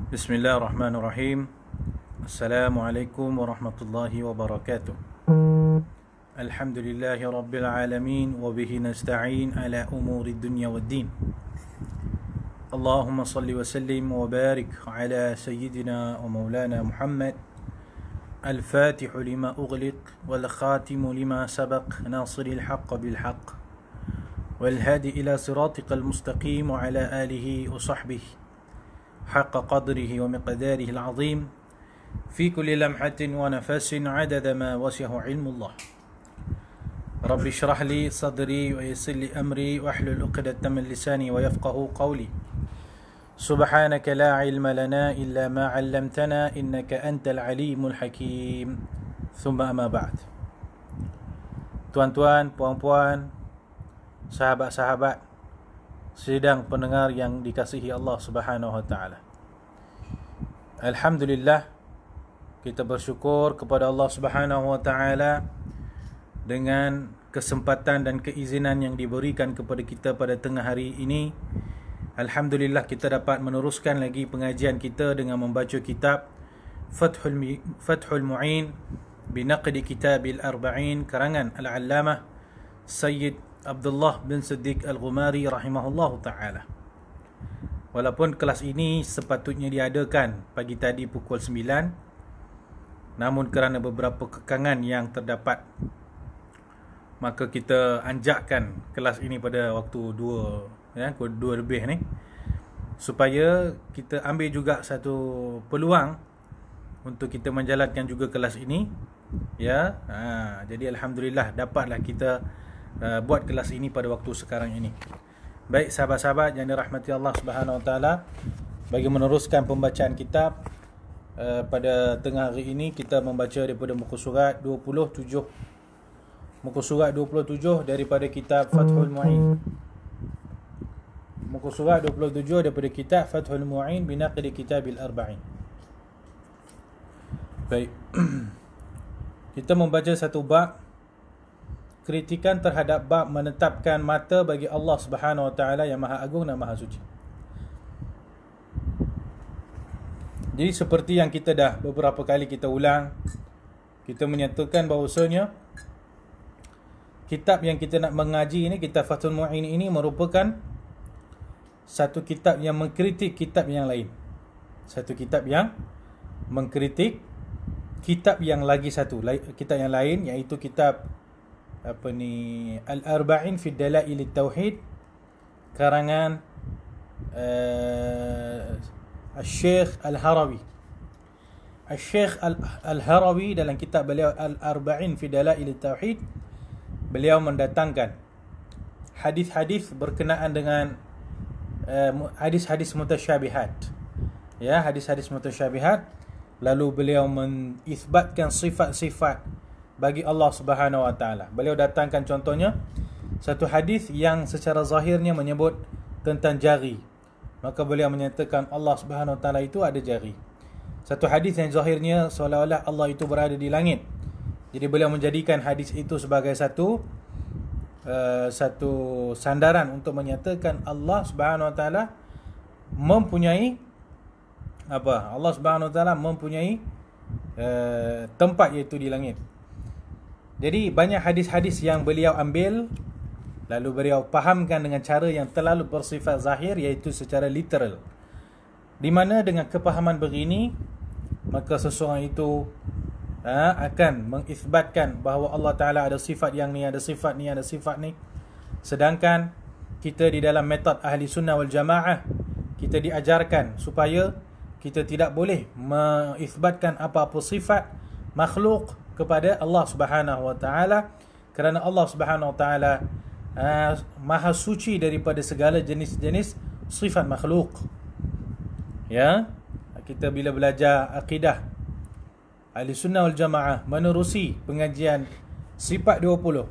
Bismillahirrahmanirrahim. Assalamualaikum warahmatullahi wabarakatuh. Alhamdulillahi rabbil alamin wa bihi nasta'in ala umuri dunya waddin. Allahumma salli wa sallim wa barik ala sayyidina wa maulana Muhammad al-fatih lima ughliq wal khatim lima sabaq nasiril haqq bil haqq wal hadi ila siratikal mustaqim wa ala alihi wa sahbihi حق قدره ومقداره العظيم في كل لمحة ونفس عدد ما وسعه علم الله. رب اشرح لي صدري ويسر لي أمري واحلل عقدة من لساني ويفقه قولي. سبحانك لا علم لنا إلا ما علمتنا إنك أنت العليم الحكيم. ثم أما بعد. Tuan-tuan, puan-puan, sahabat-sahabat, sidang pendengar yang dikasihi Allah Subhanahu wa taala. Alhamdulillah, kita bersyukur kepada Allah Subhanahu wa taala dengan kesempatan dan keizinan yang diberikan kepada kita pada tengah hari ini. Alhamdulillah, kita dapat meneruskan lagi pengajian kita dengan membaca kitab Fathul Mu'in binaqdi Kitabil Arba'in karangan Al-Allamah Sayyid Abdullah bin Siddiq Al-Ghumari rahimahullahu ta'ala. Walaupun kelas ini sepatutnya diadakan pagi tadi pukul 9, namun kerana beberapa kekangan yang terdapat, maka kita anjakkan kelas ini pada waktu 2 lebih ni, supaya kita ambil juga satu peluang untuk kita menjalankan juga kelas ini. Jadi Alhamdulillah dapatlah kita buat kelas ini pada waktu sekarang ini. Baik sahabat-sahabat yang dirahmati Allah Subhanahu wa taala, bagi meneruskan pembacaan kitab pada tengah hari ini, kita membaca daripada muka surat 27. Muka surat 27 daripada kitab Fathul Mu'in. Muka surat 27 daripada kitab Fathul Mu'in binaqdi Kitabil Arba'in. Baik. Kita membaca satu bab, kritikan terhadap bab menetapkan mata bagi Allah Subhanahu wa taala yang Maha Agung dan Maha Suci. Jadi seperti yang kita dah beberapa kali kita ulang, kita menyatakan bahawasanya kitab yang kita nak mengaji ini, kitab Fathul Mu'in ini merupakan satu kitab yang mengkritik kitab yang lain. Satu kitab yang mengkritik kitab yang lagi satu, kitab yang lain, iaitu kitab Al-Arba'in fi Dalail Tauhid karangan Al-Syekh Al-Harawi. Al-Syekh Al-Harawi dalam kitab beliau Al-Arba'in fi Dalail Tauhid, beliau mendatangkan hadis-hadis berkenaan dengan hadis-hadis mutasyabihat. Hadis-hadis mutasyabihat. Lalu beliau mengisbatkan sifat-sifat bagi Allah Subhanahu wa taala. Beliau datangkan contohnya satu hadis yang secara zahirnya menyebut tentang jari, maka beliau menyatakan Allah Subhanahu wa taala itu ada jari. Satu hadis yang zahirnya seolah-olah Allah itu berada di langit, jadi beliau menjadikan hadis itu sebagai satu sandaran untuk menyatakan Allah Subhanahu wa taala mempunyai Allah Subhanahu wa taala mempunyai tempat, iaitu di langit. Jadi banyak hadis-hadis yang beliau ambil, lalu beliau fahamkan dengan cara yang terlalu bersifat zahir, iaitu secara literal. Di mana dengan kepahaman begini, maka seseorang itu akan mengisbatkan bahawa Allah Ta'ala ada sifat yang ni, ada sifat ni, ada sifat ni. Sedangkan kita di dalam metod ahli sunnah wal jamaah, kita diajarkan supaya kita tidak boleh mengisbatkan apa-apa sifat makhluk kepada Allah Subhanahu wa taala, kerana Allah Subhanahu wa taala maha suci daripada segala jenis-jenis sifat makhluk. Kita bila belajar akidah Ahli Sunnah wal Jamaah menerusi pengajian sifat 20,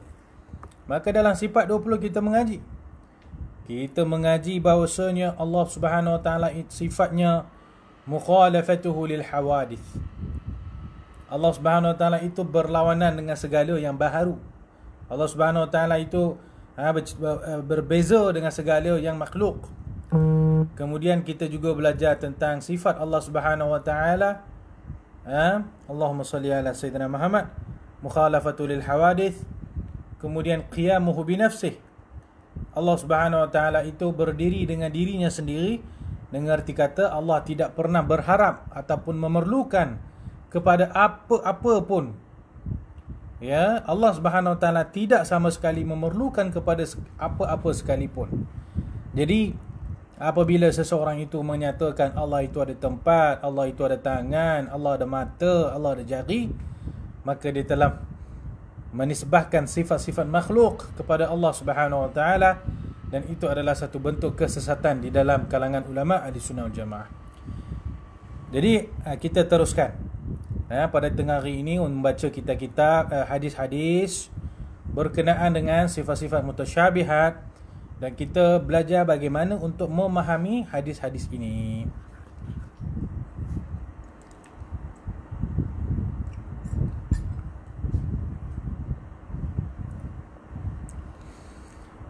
maka dalam sifat 20 kita mengaji bahawasanya Allah Subhanahu wa taala sifatnya mukhalafatuhu lil hawadith. Allah Subhanahu wa taala itu berlawanan dengan segala yang baharu. Allah Subhanahu wa taala itu berbeza dengan segala yang makhluk. Kemudian kita juga belajar tentang sifat Allah Subhanahu wa taala. Allahumma salli ala sayyidina Muhammad, mukhalafatu lil hawadith. Kemudian qiyamuhu bi nafsih. Allah Subhanahu wa taala itu berdiri dengan dirinya sendiri, dengan arti kata Allah tidak pernah berharap ataupun memerlukan kepada apa-apa pun. Ya, Allah Subhanahu wa taala tidak sama sekali memerlukan kepada apa-apa sekalipun. Jadi apabila seseorang itu menyatakan Allah itu ada tempat, Allah itu ada tangan, Allah ada mata, Allah ada jari, maka dia telah menisbahkan sifat-sifat makhluk kepada Allah Subhanahu wa taala, dan itu adalah satu bentuk kesesatan di dalam kalangan ulama Ahlussunnah wal Jamaah. Jadi kita teruskan pada tengah hari ini membaca kitab-kitab hadis-hadis berkenaan dengan sifat-sifat mutasyabihat, dan kita belajar bagaimana untuk memahami hadis-hadis ini.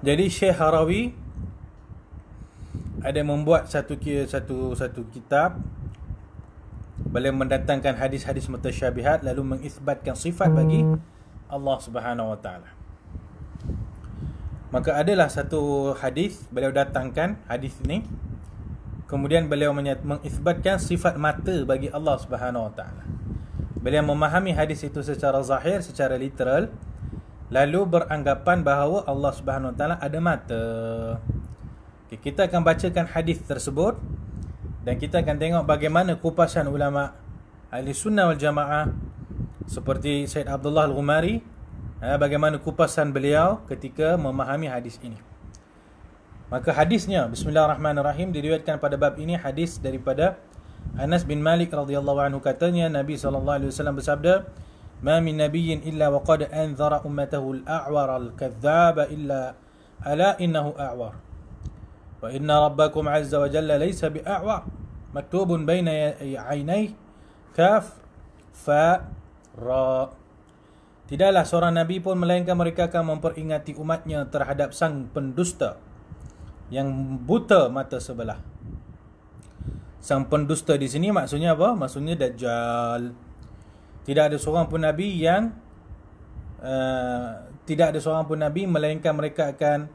Jadi Syekh Harawi ada membuat satu kitab. Beliau mendatangkan hadis-hadis mutasyabihat lalu mengisbatkan sifat bagi Allah Subhanahu wa taala. Maka adalah satu hadis beliau datangkan hadis ini. Kemudian beliau mengisbatkan sifat mata bagi Allah Subhanahu wa taala. Beliau memahami hadis itu secara zahir, secara literal, lalu beranggapan bahawa Allah Subhanahu wa taala ada mata. Okay, kita akan bacakan hadis tersebut dan kita akan tengok bagaimana kupasan ulama Ahlussunnah wal Jamaah seperti Syed Abdullah Al-Ghumari, bagaimana kupasan beliau ketika memahami hadis ini. Maka hadisnya, bismillahirrahmanirrahim, diriwayatkan pada bab ini hadis daripada Anas bin Malik radhiyallahu anhu, katanya Nabi SAW bersabda, "Ma min nabiyyin illa wa qad anzara ummatahu al-a'war al-kadhdhaba illa ala innahu a'war. Wa inna rabbakum 'azza wa jalla laysa bi'a'war. Maktubun baina 'ainayhi kaf fa ra." Tidaklah seorang nabi pun melainkan mereka akan memperingati umatnya terhadap sang pendusta yang buta mata sebelah. Sang pendusta di sini maksudnya apa? Maksudnya Dajjal. Tidak ada seorang pun nabi yang melainkan mereka akan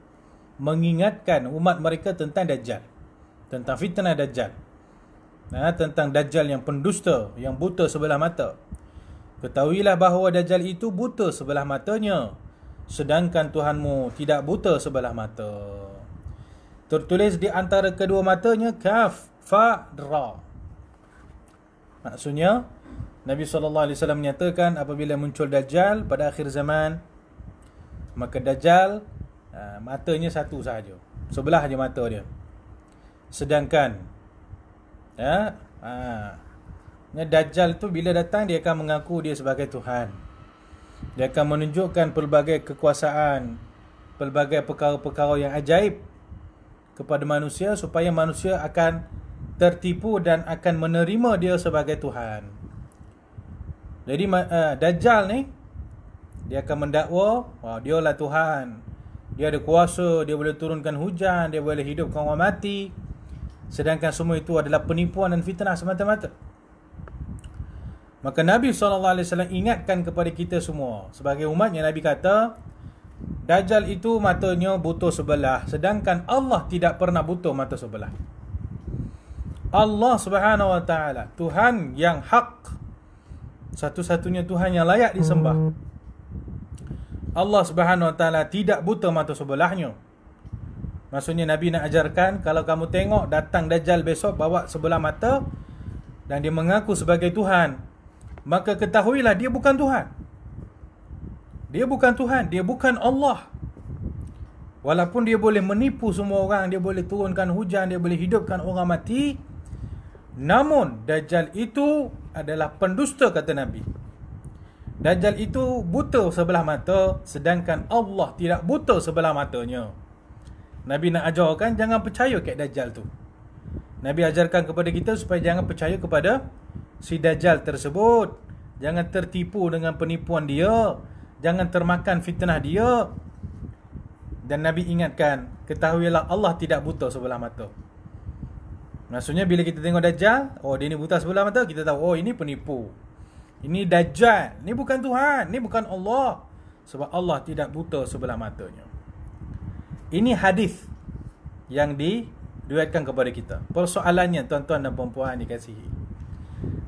mengingatkan umat mereka tentang Dajjal, tentang fitnah Dajjal, tentang Dajjal yang pendusta, yang buta sebelah mata. Ketahuilah bahawa Dajjal itu buta sebelah matanya, sedangkan Tuhanmu tidak buta sebelah mata. Tertulis di antara kedua matanya kaf fa ra. Maksudnya Nabi SAW menyatakan apabila muncul Dajjal pada akhir zaman, maka Dajjal matanya satu sahaja, sebelah je mata dia. Sedangkan Dajjal tu bila datang dia akan mengaku dia sebagai Tuhan. Dia akan menunjukkan pelbagai kekuasaan, pelbagai perkara-perkara yang ajaib kepada manusia supaya manusia akan tertipu dan akan menerima dia sebagai Tuhan. Jadi Dajjal ni dia akan mendakwa dia lah Tuhan, dia ada kuasa, dia boleh turunkan hujan, dia boleh hidupkan orang mati, sedangkan semua itu adalah penipuan dan fitnah semata-mata. Maka Nabi SAW ingatkan kepada kita semua sebagai umatnya. Nabi kata Dajjal itu matanya buta sebelah, sedangkan Allah tidak pernah buta mata sebelah. Allah Subhanahu wa taala, Tuhan yang hak, satu-satunya Tuhan yang layak disembah. Allah Subhanahu wa taala tidak buta mata sebelahnya. Maksudnya Nabi nak ajarkan, kalau kamu tengok datang Dajjal besok bawa sebelah mata dan dia mengaku sebagai Tuhan, maka ketahuilah dia bukan Tuhan. Dia bukan Tuhan, dia bukan Allah. Walaupun dia boleh menipu semua orang, dia boleh turunkan hujan, dia boleh hidupkan orang mati, namun Dajjal itu adalah pendusta, kata Nabi. Dajjal itu buta sebelah mata, sedangkan Allah tidak buta sebelah matanya. Nabi nak ajarkan jangan percaya kat Dajjal tu. Nabi ajarkan kepada kita supaya jangan percaya kepada si Dajjal tersebut. Jangan tertipu dengan penipuan dia, jangan termakan fitnah dia. Dan Nabi ingatkan, ketahuilah Allah tidak buta sebelah mata. Maksudnya bila kita tengok Dajjal, oh dia ni buta sebelah mata, kita tahu oh ini penipu. Ini Dajjal, ni bukan Tuhan, ni bukan Allah. Sebab Allah tidak buta sebelah matanya. Ini hadis yang diriwayatkan kepada kita. Persoalannya tuan-tuan dan puan-puan dikasihi,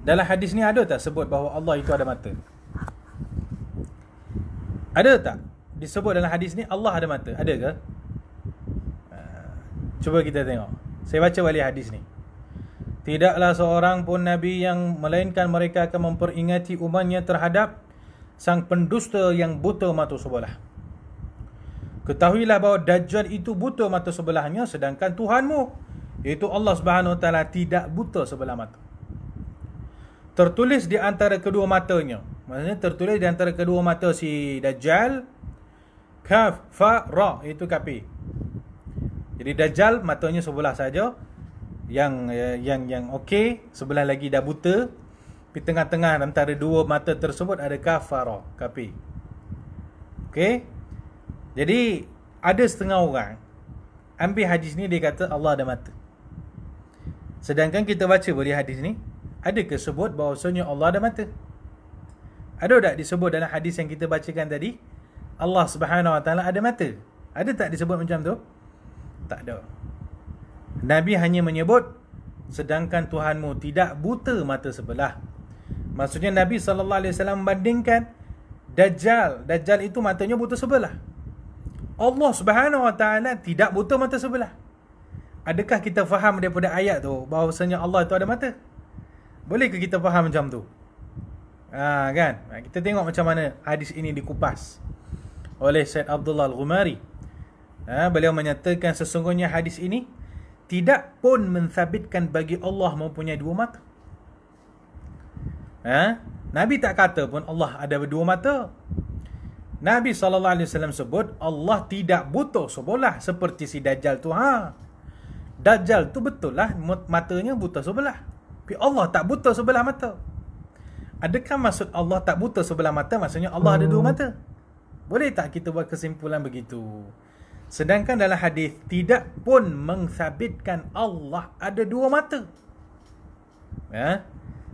dalam hadis ni ada tak sebut bahawa Allah itu ada mata? Ada tak disebut dalam hadis ni Allah ada mata? Ada ke? Cuba kita tengok. Saya baca balik hadis ni. Tidaklah seorang pun Nabi yang melainkan mereka akan memperingati umatnya terhadap sang pendusta yang buta mata sebelah. Ketahuilah bahawa Dajjal itu buta mata sebelahnya, sedangkan Tuhanmu, iaitu Allah Subhanahu Wa Taala, tidak buta sebelah mata. Tertulis di antara kedua matanya, maksudnya tertulis di antara kedua mata si Dajjal, Kaf, Fa, Ra, itu kapi. Jadi Dajjal matanya sebelah saja, yang okey, sebelah lagi dah buta. Di tengah-tengah antara dua mata tersebut ada Kaf, Fa, Ra, kapi. Okey. Jadi ada setengah orang ambil hadis ni, dia kata Allah ada mata. Sedangkan kita baca balik hadis ni, ada ke sebut bahawasanya Allah ada mata? Ada tak disebut dalam hadis yang kita bacakan tadi Allah Subhanahu Wa Taala ada mata? Ada tak disebut macam tu? Tak ada. Nabi hanya menyebut sedangkan Tuhanmu tidak buta mata sebelah. Maksudnya Nabi SAW membandingkan Dajjal itu matanya buta sebelah. Allah Subhanahu Wa Taala tidak buta mata sebelah. Adakah kita faham daripada ayat tu bahawasanya Allah itu ada mata? Boleh ke kita faham macam tu? Kan? Kita tengok macam mana hadis ini dikupas oleh Syed Abdullah Al-Ghumari. Beliau menyatakan sesungguhnya hadis ini tidak pun mensabitkan bagi Allah mempunyai dua mata. Nabi tak kata pun Allah ada dua mata. Nabi SAW sebut Allah tidak buta sebelah seperti si Dajjal tu. Dajjal tu betul lah matanya buta sebelah, tapi Allah tak buta sebelah mata. Adakah maksud Allah tak buta sebelah mata maksudnya Allah ada dua mata? Boleh tak kita buat kesimpulan begitu? Sedangkan dalam hadis tidak pun mensabitkan Allah ada dua mata.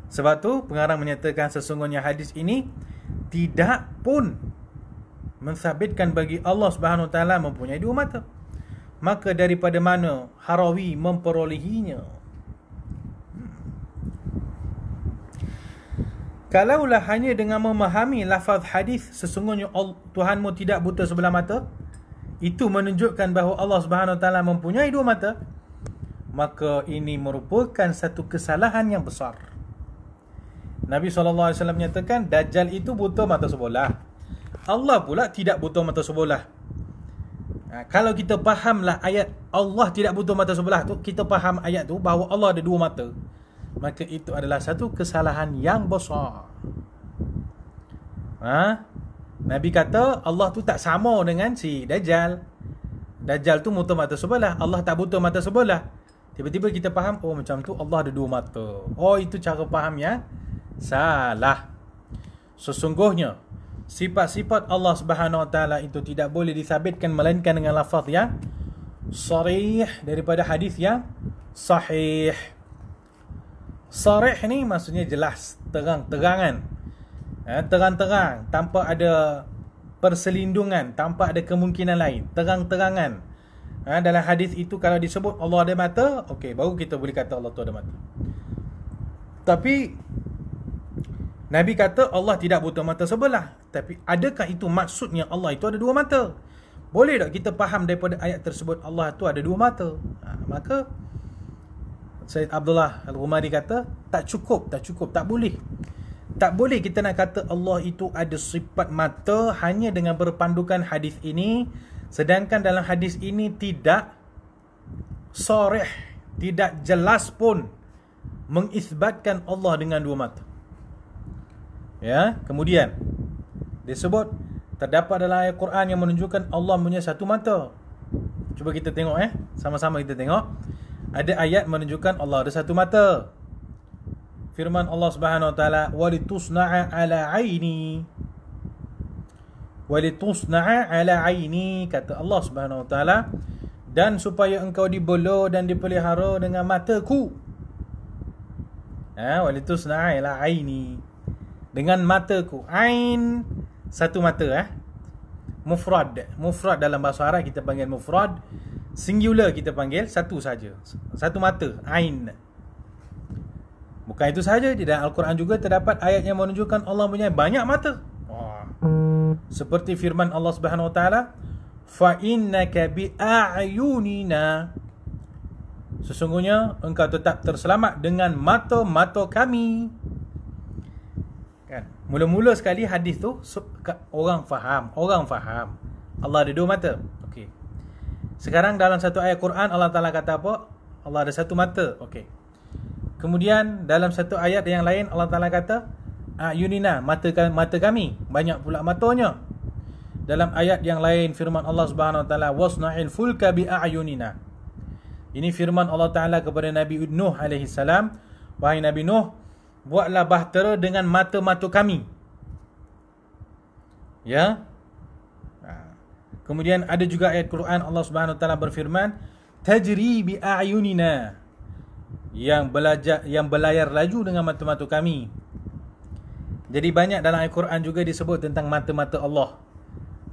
Sebab tu pengarang menyatakan sesungguhnya hadis ini tidak pun mensabitkan bagi Allah Subhanahu Wa Taala mempunyai dua mata. Maka daripada mana Harawi memperolehinya? Kalaulah hanya dengan memahami lafaz hadis sesungguhnya Tuhanmu tidak buta sebelah mata, itu menunjukkan bahawa Allah Subhanahu Wa Taala mempunyai dua mata, maka ini merupakan satu kesalahan yang besar. Nabi SAW menyatakan Dajjal itu buta mata sebelah, Allah pula tidak buta mata sebelah. Kalau kita fahamlah ayat Allah tidak buta mata sebelah tu, kita faham ayat tu bahawa Allah ada dua mata, maka itu adalah satu kesalahan yang besar. Nabi kata Allah tu tak sama dengan si Dajjal. Dajjal tu buta mata sebelah, Allah tak buta mata sebelah. Tiba-tiba kita faham, oh macam tu Allah ada dua mata. Oh, itu cara faham yang salah. Sesungguhnya sifat-sifat Allah Subhanahu Wa Taala itu tidak boleh disabitkan melainkan dengan lafaz yang sarih daripada hadis yang sahih. Sarih ni maksudnya jelas, terang-terangan, terang-terang, tanpa ada perselindungan, tanpa ada kemungkinan lain, terang-terangan. Dalam hadis itu kalau disebut Allah ada mata, okey, baru kita boleh kata Allah tu ada mata. Tapi Nabi kata Allah tidak buta mata sebelah. Tapi adakah itu maksudnya Allah itu ada dua mata? Boleh tak kita faham daripada ayat tersebut Allah itu ada dua mata? Maka Syed Abdullah Al-Ghumari kata tak cukup, tak boleh. Tak boleh kita nak kata Allah itu ada sifat mata hanya dengan berpandukan hadis ini, sedangkan dalam hadis ini tidak sarih, tidak jelas pun mengisbatkan Allah dengan dua mata. Kemudian disebut terdapat dalam ayat Quran yang menunjukkan Allah punya satu mata. Cuba kita tengok sama-sama kita tengok. Ada ayat menunjukkan Allah ada satu mata. Firman Allah Subhanahu Wa Taala, "Walitusna'a 'ala 'aini." Walitusna'a 'ala 'aini, kata Allah Subhanahu Wa Taala, dan supaya engkau dibela dan dipelihara dengan mataku. Walitusna'a ala aini, dengan mataku. Ain satu mata. Mufrad dalam bahasa Arab kita panggil mufrad, singular kita panggil satu saja, satu mata, ain. Bukan itu saja, di dalam Al-Quran juga terdapat ayat yang menunjukkan Allah punya banyak mata. Seperti firman Allah Subhanahu Wa Taala, fa innaka bi a'yunina, sesungguhnya engkau tetap terselamat dengan mata-mata kami. Kan? Mula-mula sekali hadis tu orang faham Allah ada dua mata. Okey. Sekarang dalam satu ayat Quran Allah Taala kata apa? Allah ada satu mata. Okey. Kemudian dalam satu ayat yang lain Allah Taala kata ayunina, mata kami, banyak pula matanya. Dalam ayat yang lain firman Allah Subhanahu Wa Taala wasna'il fulka bi a'yunina. Ini firman Allah Taala kepada Nabi Nuh alaihi salam, wahai Nabi Nuh, buatlah bahtera dengan mata-mata kami. Ya. Kemudian ada juga ayat Quran Allah Subhanahu Wa Taala berfirman, tajri bi a'yunina, yang berlayar laju dengan mata-mata kami. Jadi banyak dalam ayat Quran juga disebut tentang mata-mata Allah.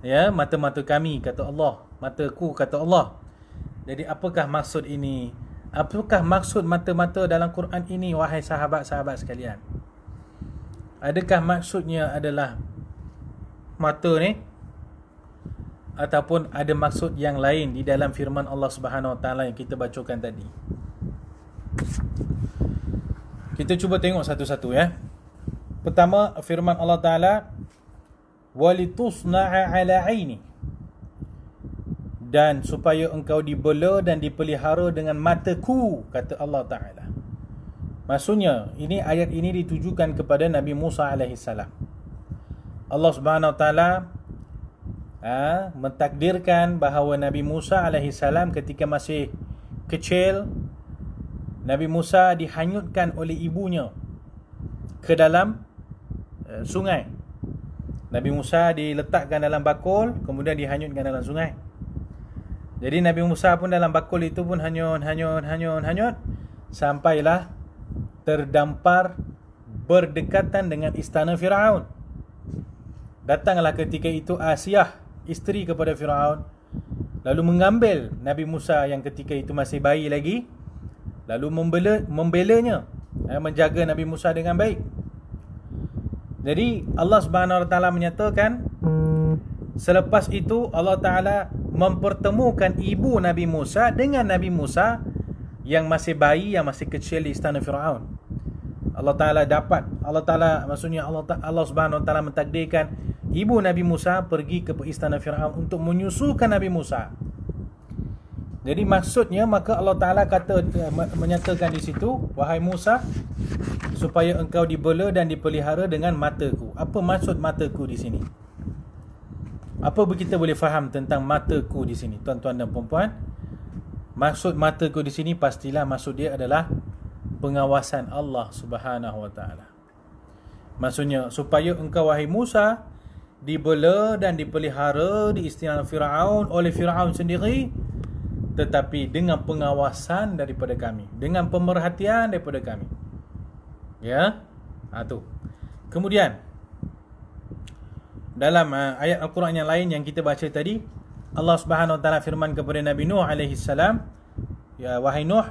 Ya, mata-mata kami kata Allah, mataku kata Allah. Jadi apakah maksud ini? Apakah maksud mata-mata dalam Quran ini, wahai sahabat-sahabat sekalian? Adakah maksudnya adalah mata ni, ataupun ada maksud yang lain di dalam firman Allah Subhanahu Wa Taala yang kita bacakan tadi? Kita cuba tengok satu-satu ya. Pertama, firman Allah Taala walitusna'a ala aini, dan supaya engkau dibela dan dipelihara dengan mataku, kata Allah Ta'ala. Maksudnya, ayat ini ditujukan kepada Nabi Musa AS. Allah Subhanahu Wa Ta'ala mentakdirkan bahawa Nabi Musa AS ketika masih kecil, Nabi Musa dihanyutkan oleh ibunya ke dalam sungai. Nabi Musa diletakkan dalam bakul, kemudian dihanyutkan dalam sungai. Jadi Nabi Musa pun dalam bakul itu pun hanyut sampailah terdampar berdekatan dengan istana Firaun. Datanglah ketika itu Asiyah, isteri kepada Firaun, lalu mengambil Nabi Musa yang ketika itu masih bayi lagi, lalu membelanya, menjaga Nabi Musa dengan baik. Jadi Allah Subhanahu Wa Taala menyatakan, selepas itu Allah Ta'ala mempertemukan ibu Nabi Musa dengan Nabi Musa yang masih bayi, yang masih kecil di istana Firaun. Allah Subhanahu Wa Taala mentakdirkan ibu Nabi Musa pergi ke istana Firaun untuk menyusukan Nabi Musa. Jadi maksudnya, maka Allah Ta'ala menyatakan di situ, wahai Musa, supaya engkau dibela dan dipelihara dengan mataku. Apa maksud mataku di sini? Apa kita boleh faham tentang mataku di sini, tuan-tuan dan puan-puan? Maksud mataku di sini pastilah maksud dia adalah pengawasan Allah Subhanahu Wa Taala. Maksudnya supaya engkau wahai Musa dibela dan dipelihara di istana Firaun oleh Firaun sendiri, tetapi dengan pengawasan daripada kami, dengan pemerhatian daripada kami. Ya, tu. Kemudian dalam ayat Al-Quran yang lain yang kita baca tadi, Allah Subhanahu Wa Taala firman kepada Nabi Nuh alaihi salam, ya wahai Nuh,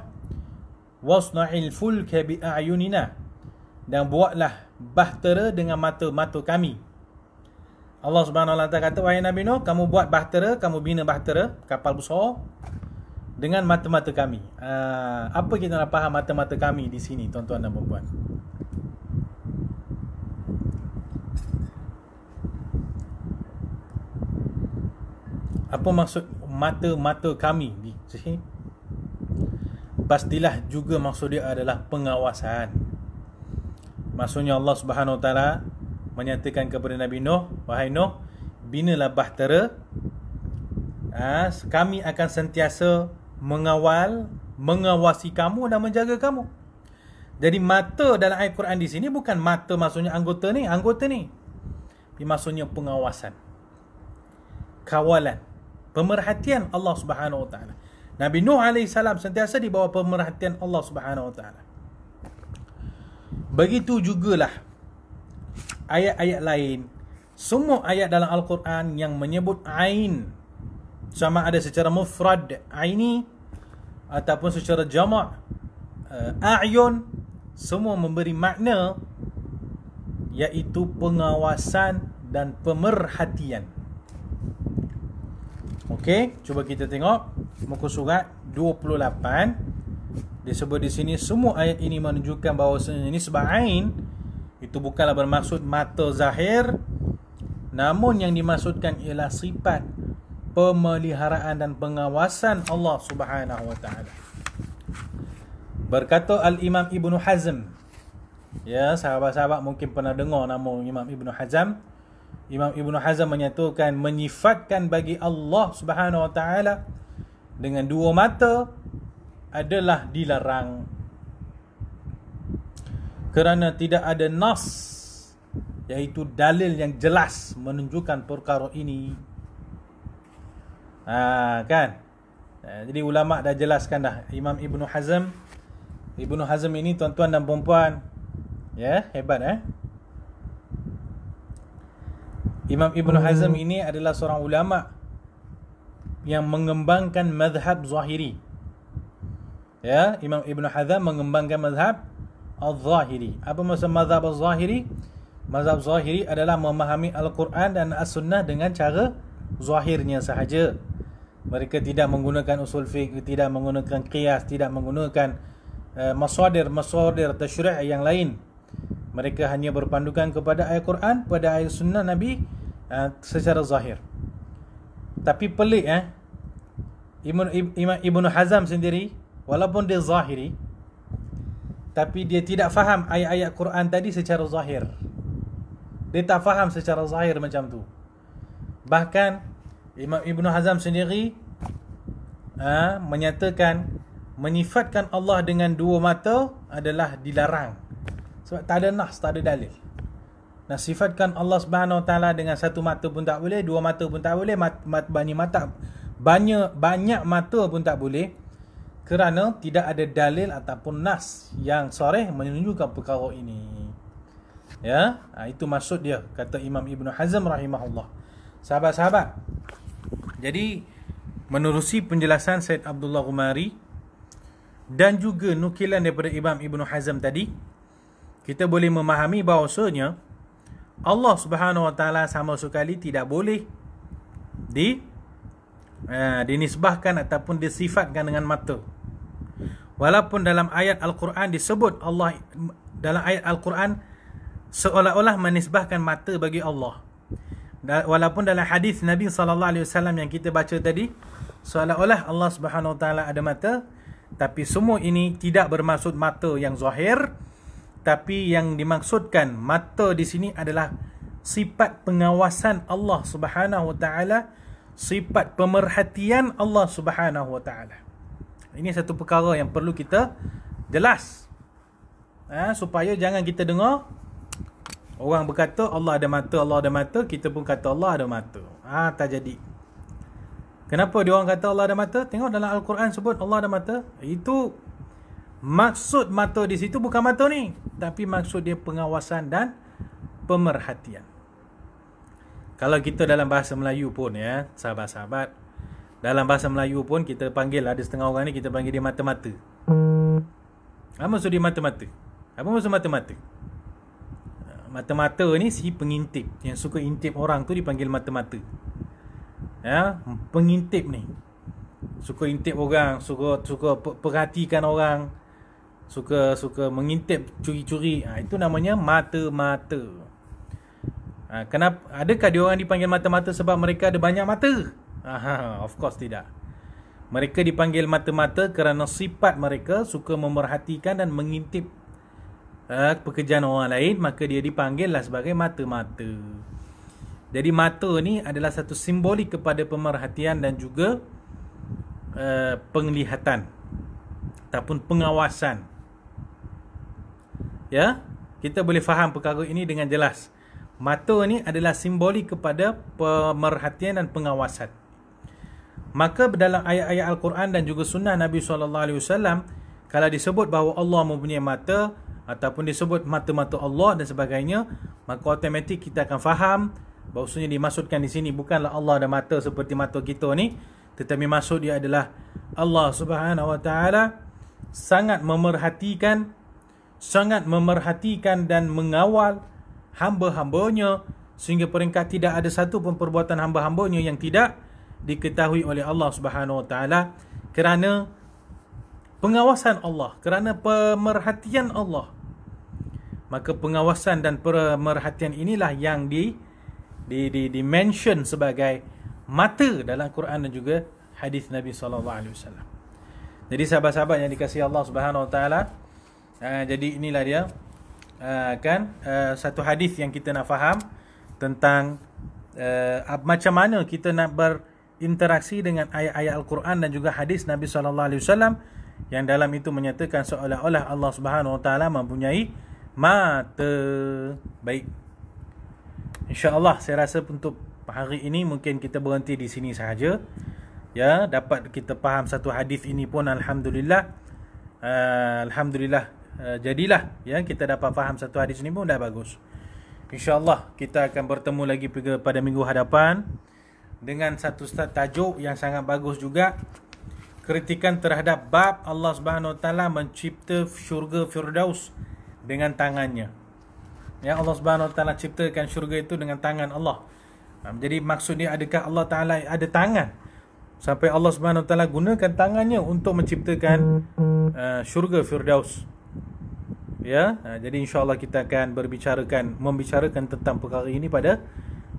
wasna'il fulka bi a'yunina, dan buatlah bahtera dengan mata-mata kami. Allah Subhanahu Wa Taala kata, wahai Nabi Nuh, kamu buat bahtera, kamu bina bahtera, kapal besar dengan mata-mata kami. Apa kita nak faham mata-mata kami di sini, tuan-tuan dan puan-puan? Apa maksud mata-mata kami di sini? Pastilah juga maksud dia adalah pengawasan. Maksudnya Allah Subhanahu Wa Taala menyatakan kepada Nabi Nuh, wahai Nuh, binalah bahtera, kami akan sentiasa mengawasi kamu dan menjaga kamu. Jadi mata dalam ayat Quran di sini bukan mata maksudnya anggota ni. Ini maksudnya pengawasan, kawalan, pemerhatian Allah Subhanahu Wa Taala. Nabi Nuh alaihi salam sentiasa di bawah pemerhatian Allah Subhanahu Wa Taala. Begitu jugalah ayat-ayat lain. Semua ayat dalam Al-Quran yang menyebut ain, sama ada secara mufrad aini ataupun secara jamak a'yun, semua memberi makna iaitu pengawasan dan pemerhatian. Okey, cuba kita tengok muka surat 28. Disebut di sini semua ayat ini menunjukkan bahawa ini sebab ain itu bukanlah bermaksud mata zahir, namun yang dimaksudkan ialah sifat pemeliharaan dan pengawasan Allah Subhanahu wa taala. Berkata Al-Imam Ibn Hazm, ya, sahabat-sahabat mungkin pernah dengar nama Imam Ibn Hazm. Imam Ibn Hazm menyatakan menyifatkan bagi Allah Subhanahu wa taala dengan dua mata adalah dilarang, kerana tidak ada nas, iaitu dalil yang jelas menunjukkan perkara ini. Kan? Jadi ulama dah jelaskan dah. Imam Ibn Hazm ini tuan-tuan dan puan-puan, ya, hebat Imam Ibn Hazm ini adalah seorang ulama yang mengembangkan mazhab Zahiri. Ya, Imam Ibn Hazm mengembangkan mazhab Al-Zahiri. Apa maksud mazhab Al-Zahiri? Mazhab Zahiri adalah memahami Al-Quran dan As-Sunnah dengan cara zahirnya sahaja. Mereka tidak menggunakan usul fiqh, tidak menggunakan qiyas, tidak menggunakan masadir tasyri' yang lain. Mereka hanya berpandukan kepada ayat Quran, pada ayat Sunnah Nabi secara zahir. Tapi pelik Imam Ibn Hazm sendiri, walaupun dia zahiri, tapi dia tidak faham ayat-ayat Quran tadi secara zahir. Dia tak faham secara zahir macam tu. Bahkan Imam Ibn Hazm sendiri menyatakan menyifatkan Allah dengan dua mata adalah dilarang, sebab tak ada nas, tak ada dalil. Nak sifatkan Allah Subhanahu Wa Taala dengan satu mata pun tak boleh, dua mata pun tak boleh, banyak mata pun tak boleh, kerana tidak ada dalil ataupun nas yang sharih menunjukkan perkara ini. Ya, itu maksud dia, kata Imam Ibn Hazm rahimahullah. Sahabat-sahabat, jadi menerusi penjelasan Said Abdullah Ghumari dan juga nukilan daripada Imam Ibn Hazm tadi, kita boleh memahami bahawasanya Allah Subhanahu Wa Taala sama sekali tidak boleh dinisbahkan ataupun disifatkan dengan mata. Walaupun dalam ayat Al-Quran disebut Allah, dalam ayat Al-Quran seolah-olah menisbahkan mata bagi Allah. Walaupun dalam hadis Nabi SAW yang kita baca tadi, seolah-olah Allah Subhanahu Wa Taala ada mata, tapi semua ini tidak bermaksud mata yang zahir, tapi yang dimaksudkan mata di sini adalah sifat pengawasan Allah Subhanahu Wa Taala, sifat pemerhatian Allah Subhanahu Wa Taala. Ini satu perkara yang perlu kita jelas, supaya jangan kita dengar orang berkata Allah ada mata, kita pun kata Allah ada mata. Tak jadi. Kenapa dia orang kata Allah ada mata? Tengok dalam Al-Quran sebut Allah ada mata. Itu maksud mata di situ bukan mata ni, tapi maksud dia pengawasan dan pemerhatian. Kalau kita dalam bahasa Melayu pun, ya, sahabat-sahabat, dalam bahasa Melayu pun kita panggil, ada setengah orang ni kita panggil dia mata-mata. Apa maksud dia mata-mata? Apa maksud mata-mata? Mata-mata ni si pengintip, yang suka intip orang tu dipanggil mata-mata. Ya, pengintip ni suka intip orang, suka perhatikan orang, suka mengintip, curi-curi. Itu namanya mata-mata. Kenapa? Adakah dia orang dipanggil mata-mata sebab mereka ada banyak mata? Of course tidak. Mereka dipanggil mata-mata kerana sifat mereka suka memerhatikan dan mengintip pekerjaan orang lain, maka dia dipanggillah sebagai mata-mata. Jadi mata ni adalah satu simbolik kepada pemerhatian dan juga penglihatan ataupun pengawasan. Ya, kita boleh faham perkara ini dengan jelas. Mata ni adalah simbolik kepada pemerhatian dan pengawasan. Maka dalam ayat-ayat Al-Quran dan juga sunnah Nabi SAW, kalau disebut bahawa Allah mempunyai mata, ataupun disebut mata-mata Allah dan sebagainya, maka automatik kita akan faham bahawasanya dimaksudkan di sini bukanlah Allah ada mata seperti mata kita ni, tetapi maksud dia adalah Allah Subhanahu Wa Taala sangat memerhatikan dan mengawal hamba-hambanya, sehingga peringkat tidak ada satu pun perbuatan hamba-hambanya yang tidak diketahui oleh Allah Subhanahu Wa Taala, kerana pengawasan Allah, kerana pemerhatian Allah. Maka pengawasan dan pemerhatian inilah yang di-mention sebagai mata dalam Quran dan juga hadis Nabi SAW. Jadi sahabat-sahabat yang dikasihi Allah Subhanahu Wa Taala, jadi inilah dia satu hadis yang kita nak faham tentang macam mana kita nak berinteraksi dengan ayat-ayat Al-Quran dan juga hadis Nabi SAW, yang dalam itu menyatakan seolah-olah Allah Subhanahu Wa Taala mempunyai mata. Baik, InsyaAllah saya rasa untuk hari ini mungkin kita berhenti di sini sahaja. Ya, dapat kita faham satu hadis ini pun Alhamdulillah. Jadilah ya, kita dapat faham satu hadis ini pun dah bagus. InsyaAllah kita akan bertemu lagi pada minggu hadapan dengan satu tajuk yang sangat bagus juga, kritikan terhadap bab Allah Subhanahu Wa Taala mencipta syurga Firdaus dengan tangannya. Ya, Allah Subhanahu Wa Taala ciptakan syurga itu dengan tangan Allah. Jadi maksudnya, adakah Allah Taala ada tangan sampai Allah Subhanahu Wa Taala gunakan tangannya untuk menciptakan syurga Firdaus? Ya, jadi insya-Allah kita akan membicarakan tentang perkara ini pada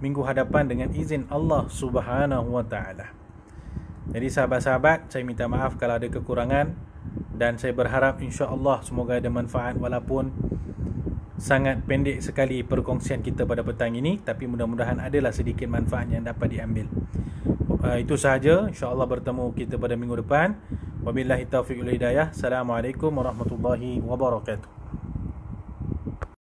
minggu hadapan dengan izin Allah Subhanahu Wa Taala. Jadi sahabat-sahabat, saya minta maaf kalau ada kekurangan, dan saya berharap insya-Allah semoga ada manfaat, walaupun sangat pendek sekali perkongsian kita pada petang ini, tapi mudah-mudahan adalah sedikit manfaat yang dapat diambil. Itu sahaja, insya-Allah bertemu kita pada minggu depan. Wabillahi taufiq wal hidayah. Assalamualaikum warahmatullahi wabarakatuh.